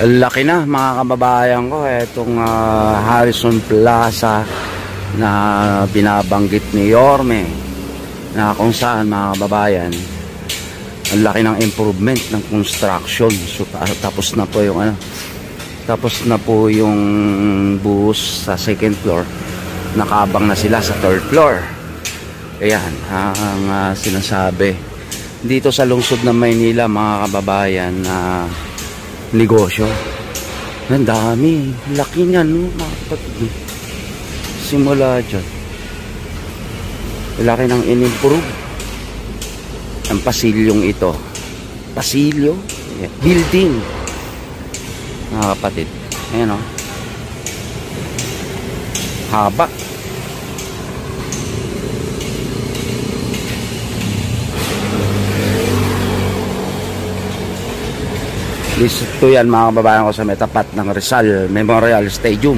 Laki na mga kababayan ko itong Harrison Plaza na binabanggit ni Yorme, na kung saan mga kababayan ang laki ng improvement ng construction. So, tapos na po yung tapos na po yung bus sa second floor, nakabang na sila sa third floor. Ayan ang sinasabi dito sa lungsod ng Maynila mga kababayan na negosyo. Ang dami, laki niyan, no? Simula dyan, laki ng in-improve ang pasilyong ito. Pasilyo, building mga kapatid. Ayan, o, haba. Ito yan mga kababayan ko sa may tapat ng Rizal Memorial Stadium.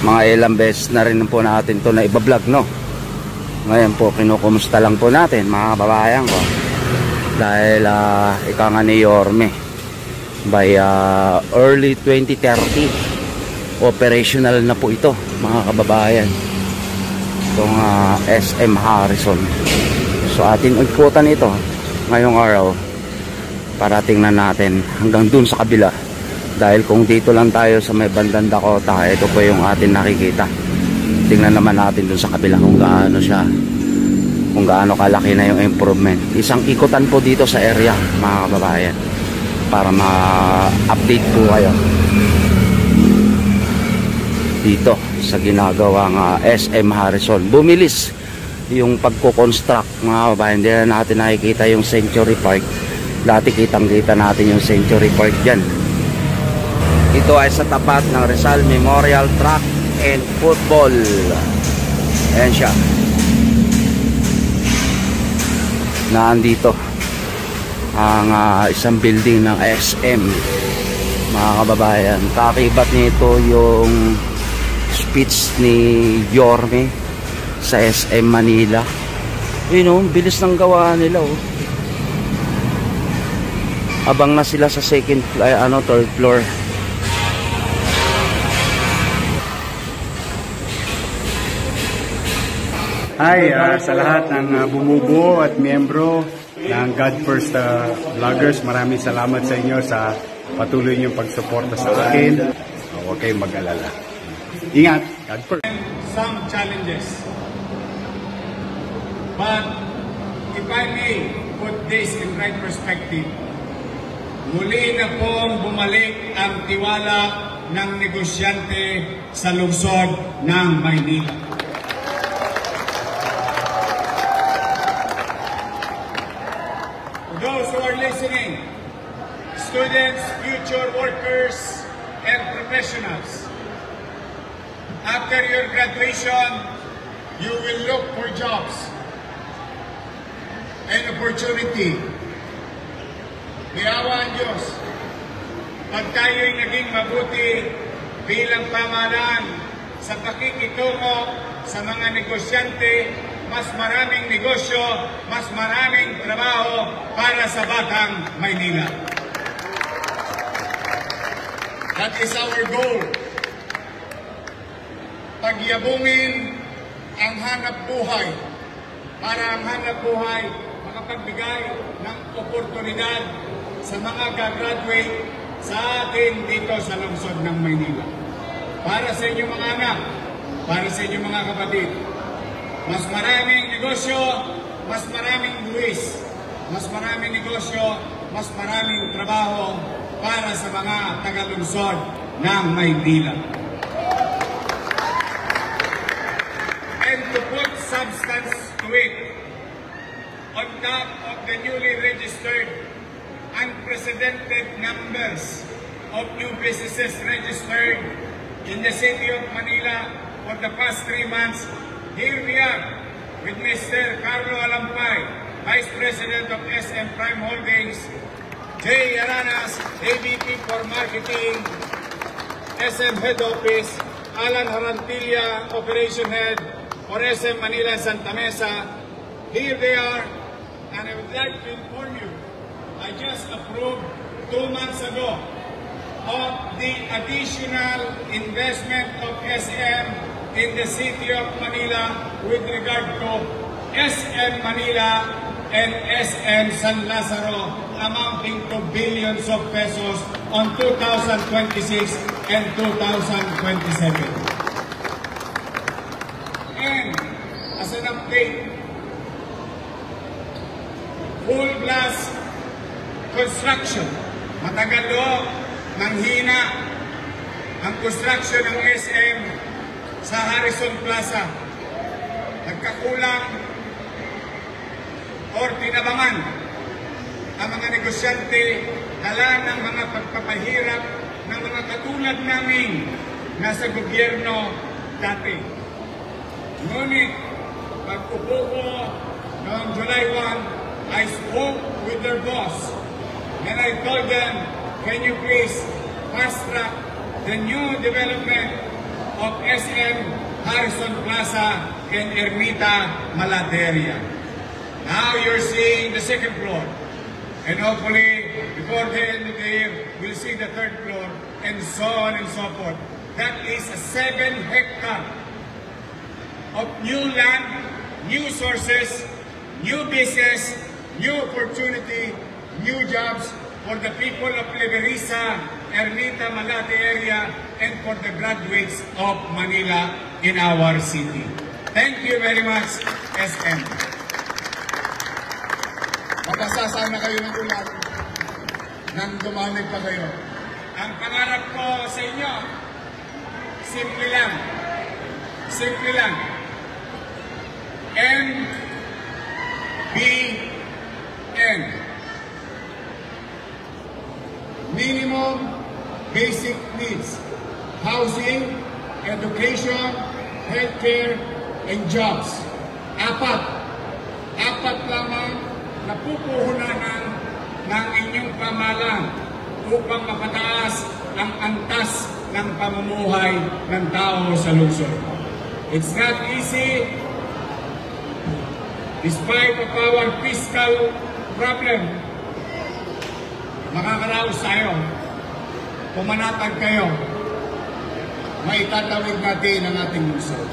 Mga ilang beses na rin po natin to na ibablog, no? Ngayon po kinukumusta lang po natin mga kababayan ko, dahil ika nga ni Yorme, by early 2030 operational na po ito mga kababayan, itong SM Harrison. So atin ikutan ito ngayong araw para tingnan natin hanggang dun sa kabila, dahil kung dito lang tayo sa may bandang Dakota, ito po yung atin nakikita. Tingnan naman natin dun sa kabila kung gaano siya, kung gaano kalaki na yung improvement. Isang ikutan po dito sa area mga kababayan para ma-update po kayo dito sa ginagawang SM Harrison. Bumilis yung pagko-construct mga kababayan. Hindi na natin nakikita yung Century Park. Dati kitang-kita natin yung Century Park dyan. Ito ay sa tapat ng Rizal Memorial Track and Football. Ayan siya. Naandito ang isang building ng SM mga kababayan. Kakibat nito yung speech ni Yorme sa SM Manila. Yun o, bilis ng gawa nila o. Abang na sila sa second third floor. Hi sa lahat ng bumubuo at miyembro ng God First Vloggers. Maraming salamat sa inyo sa patuloy niyong pagsuporta sa akin. Huwag kayong mag-alala. Ingat, God First. Some challenges, but if I may put this in right perspective, muli na pong bumalik ang tiwala ng negosyante sa lungsod ng Maynila. For those who are listening, students, future workers, and professionals, after your graduation, you will look for jobs and opportunity. Biyawaan Diyos, pag tayo'y naging mabuti bilang pamahalaan sa pakikitungo sa mga negosyante, mas maraming negosyo, mas maraming trabaho para sa batang Maynila. That is our goal. Pagyabungin ang hanap buhay para ang hanap buhay makapagbigay ng oportunidad sa mga gagraduate sa atin dito sa lungsod ng Maynila. Para sa inyong mga anak, para sa inyong mga kapatid, mas maraming negosyo, mas maraming buwis, mas maraming negosyo, mas maraming trabaho para sa mga taga-lungsod ng Maynila. And to put substance to it, on top of the newly registered unprecedented numbers of new businesses registered in the city of Manila for the past 3 months, here we are with Mr. Carlo Alampay, Vice President of SM Prime Holdings, Jay Aranas, AVP for Marketing, SM Head Office, Alan Harantilla, Operation Head for SM Manila and Santa Mesa. Here they are, and I would like to inform you, I just approved 2 months ago of the additional investment of SM in the city of Manila with regard to SM Manila and SM San Lazaro, amounting to billions of pesos on 2026 and 2027. And as an update, full blast construction. Matagal do, manghina ang construction ng SM sa Harrison Plaza. Nagkakulang or tinabangan ang mga negosyante, dala ng mga pagpapahirap ng mga katulad namin nasa gobyerno dati. Ngunit, pag-upo ko noong July 1, I spoke with their boss and I told them, can you please fast-track the new development of SM Harrison Plaza and Ermita Malate area. Now you're seeing the second floor. And hopefully, before the end of the year, we'll see the third floor, and so on and so forth. That is a 7 hectare of new land, new sources, new business, new opportunity, new jobs for the people of Leverisa, Ermita, Malate area, and for the graduates of Manila in our city. Thank you very much, SM. Mapasasama kayo ng ulan nang dumamig pa kayo. Ang pangarap ko sa inyo, simple lang. Simple lang. MBN. Minimum basic needs. Housing, education, healthcare, and jobs. Apat lamang na pupuhunan ng inyong pamahalaan upang mapataas ang antas ng pamumuhay ng tao sa lungsod. It's not easy despite of our fiscal problem. Makakaraos tayo. Pumanatag kayo. Maitatawid natin ang ating lungsod.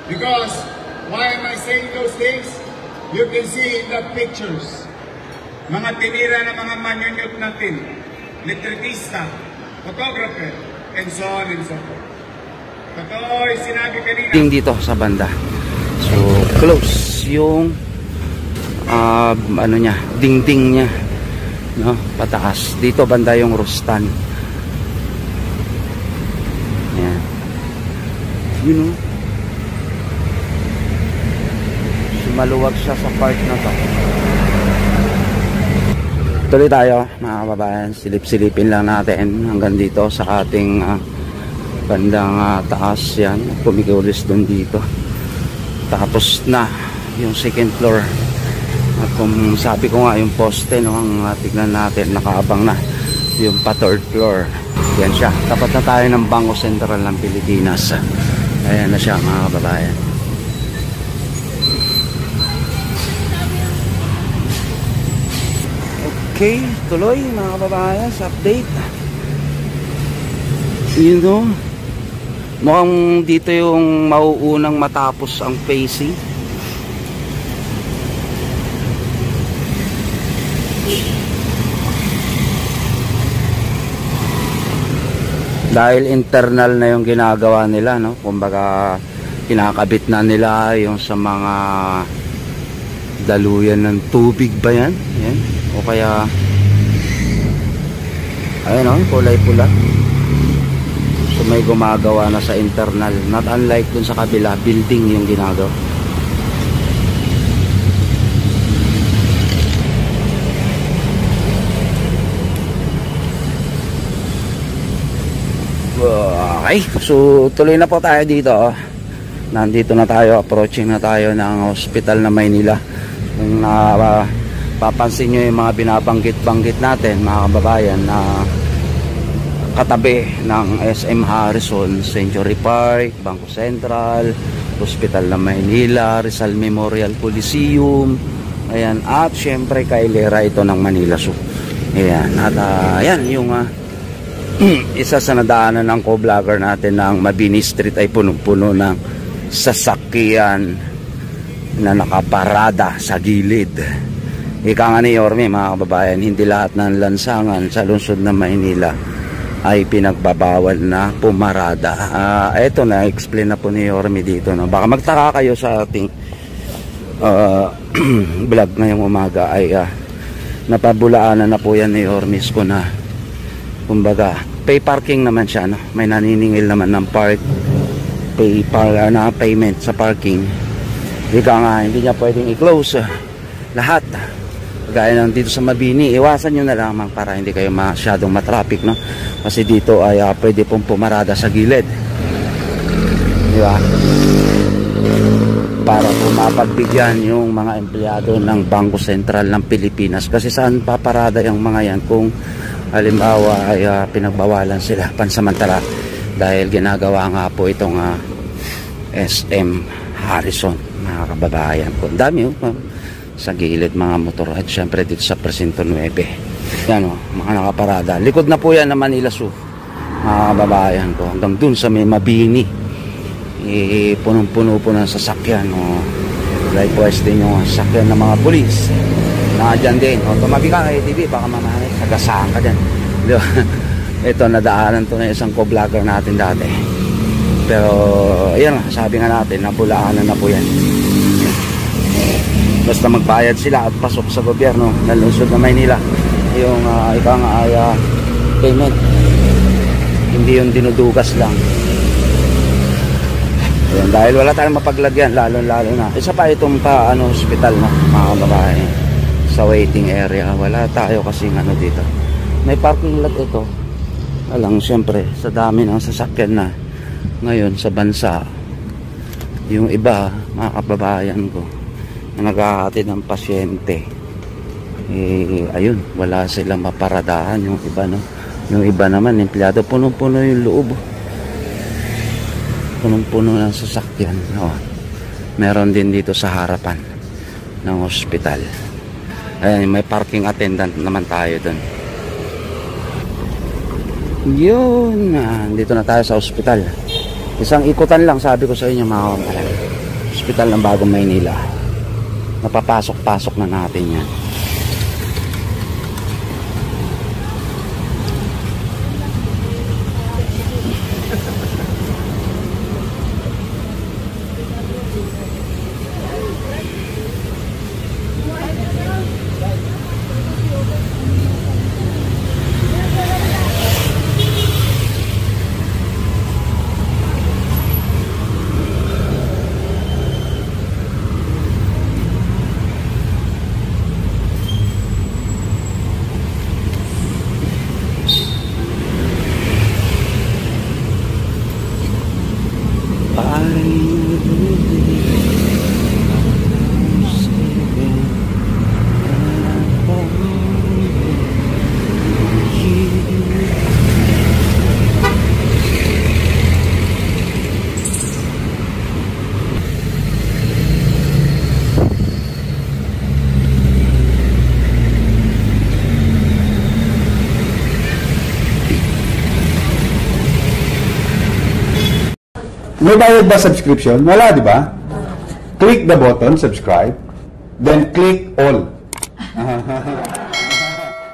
Because, why am I saying those things? You can see in the pictures. Mga tinira ng mga manyonyot natin, litratista, photographer, and so on and so forth. Totoo yung sinabi kanina. Dito sa banda. So, close yung ano niya, dingding niya. No, pataas. Dito banda yung rustan. Ayan. You know. Maluwag siya sa part na to. Tuloy tayo mga kababayan. Silip-silipin lang natin hanggang dito sa ating bandang taas. Yan. Pumikiulis doon dito. Tapos na yung second floor. At kung sabi ko nga yung poste, no, ang tignan natin, nakaabang na yung pa third floor. Yan siya. Tapat na tayo ng Bangko Sentral ng Pilipinas. Ayan na siya mga kababayan. Okay, tuloy mga kababayan sa update. You know, mukhang dito yung mauunang matapos ang facing. Dahil internal na yung ginagawa nila, no? Kumbaga kinakabit na nila yung sa mga daluyan ng tubig ba yan? Yan. O kaya ayun o, kulay pula. So may gumagawa na sa internal. Not unlike dun sa kabila, building yung ginagawa. Okay, so tuloy na po tayo dito. Nandito na tayo, approaching na tayo ng hospital na Maynila. Kung papansin nyo yung mga binabanggit-banggit natin mga kababayan na katabi ng SM Harrison, Century Park, Bangko Sentral, Hospital ng Maynila, Rizal Memorial Coliseum, ayan, at syempre kailera ito ng Manila Zoo. Ayan, at ayan yung isa sa nadaanan ng co-vlogger natin ng Mabini Street ay punong-puno ng sasakyan na nakaparada sa gilid. Ika nga ni Yorme, mga kababayan, hindi lahat ng lansangan sa lungsod ng Maynila ay pinagbabawal na pumarada. Ito na, explain na po ni Yorme dito. No? Baka magtaka kayo sa ating vlog ngayong umaga ay napabulaanan na po yan ni Yormes ko na kumbaga pay parking naman siya, no? May naniningil naman ng payment sa parking. Ika nga, hindi niya pwedeng i-close lahat. Gaya ng dito sa Mabini, iwasan nyo na lamang para hindi kayo masyadong matraffic, no? Kasi dito ay pwede pong pumarada sa gilid, di ba? Para pumapagbigyan yung mga empleyado ng Bangko Sentral ng Pilipinas. Kasi saan paparada yung mga yan kung halimbawa ay pinagbawalan sila pansamantala dahil ginagawa nga po itong SM Harrison, mga kababayan ko. Dami sa gilid mga motor at syempre dito sa Presinto 9 yan mga nakaparada. Likod na po yan ng Manila Zoo, mga kababayan ko, hanggang dun sa may Mabini. Punong-puno po ng sasakyan, likewise din yung sasakyan ng mga pulis na dyan din. Tumabi ka kay TV, baka mamahanay, sagasaan ka dyan. Ito, nadaanan to na isang co-vlogger natin dati, pero yan, sabi nga natin, nabulaanan na po yan. Basta magbayad sila at pasok sa gobyerno ng lungsod ng Maynila yung ikang payment, hindi yung dinudugas lang. Ayan, dahil wala tayong mapaglagyan, lalo na isa pa itong hospital na mga babae sa waiting area, wala tayo kasing dito. May parking lot ito alang, syempre sa dami ng sasakyan na ngayon sa bansa, yung iba mga kababayan ko na naghahatid ng pasyente, ayun, wala silang maparadahan yung iba, no? Yung iba naman empleyado, punong-puno yung loob, punong-puno ng sasakyan. Meron din dito sa harapan ng hospital. Ayan, may parking attendant naman tayo dun. Yun, dito na tayo sa hospital. Isang ikutan lang, sabi ko sa inyo mga kababayan, hospital ng Bagong Maynila. Napapasok-pasok na natin yan. May bayad ba subscription? Wala, di ba? Click the button, subscribe, then click all.